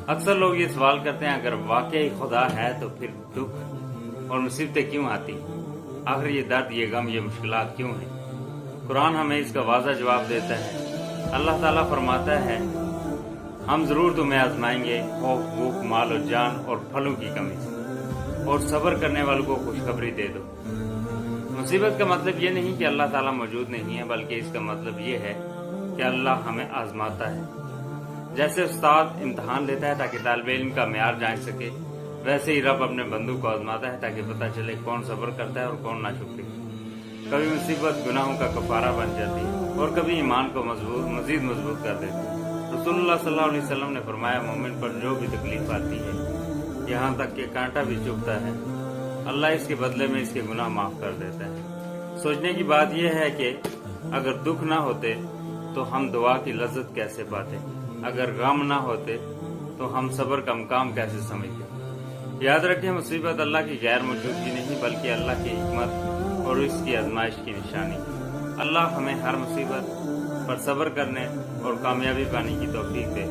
اکثر لوگ یہ سوال کرتے ہیں اگر واقعی خدا ہے تو پھر دکھ اور مصیبتیں کیوں آتی ہیں؟ آخر یہ درد، یہ غم، یہ مشکلات کیوں ہیں؟ قرآن ہمیں اس کا واضح جواب دیتا ہے۔ اللہ تعالیٰ فرماتا ہے ہم ضرور تمہیں آزمائیں گے خوف، بھوک، مال و جان اور پھلوں کی کمی سے، اور صبر کرنے والوں کو خوشخبری دے دو۔ مصیبت کا مطلب یہ نہیں کہ اللہ تعالیٰ موجود نہیں ہے، بلکہ اس کا مطلب یہ ہے کہ اللہ ہمیں آزماتا ہے۔ جیسے استاد امتحان لیتا ہے تاکہ طالب علم کا معیار جانچ سکے، ویسے ہی رب اپنے بندوں کو آزماتا ہے تاکہ پتہ چلے کون صبر کرتا ہے اور کون ناشکری۔ کبھی مصیبت گناہوں کا کفارہ بن جاتی ہے اور کبھی ایمان کو مزید مضبوط کر دیتی ہے۔ رسول اللہ صلی اللہ علیہ وسلم نے فرمایا مومن پر جو بھی تکلیف آتی ہے، یہاں تک کہ کانٹا بھی چبھتا ہے، اللہ اس کے بدلے میں اس کے گناہ معاف کر دیتا ہے۔ سوچنے کی بات یہ ہے کہ اگر دکھ نہ ہوتے تو ہم دعا کی لذت کیسے پاتے؟ اگر غم نہ ہوتے تو ہم صبر کا مقام کیسے سمجھتے؟ یاد رکھیں مصیبت اللہ کی غیر موجودگی نہیں بلکہ اللہ کی حکمت اور اس کی آزمائش کی نشانی ہے۔ اللہ ہمیں ہر مصیبت پر صبر کرنے اور کامیابی پانے کی توفیق دے۔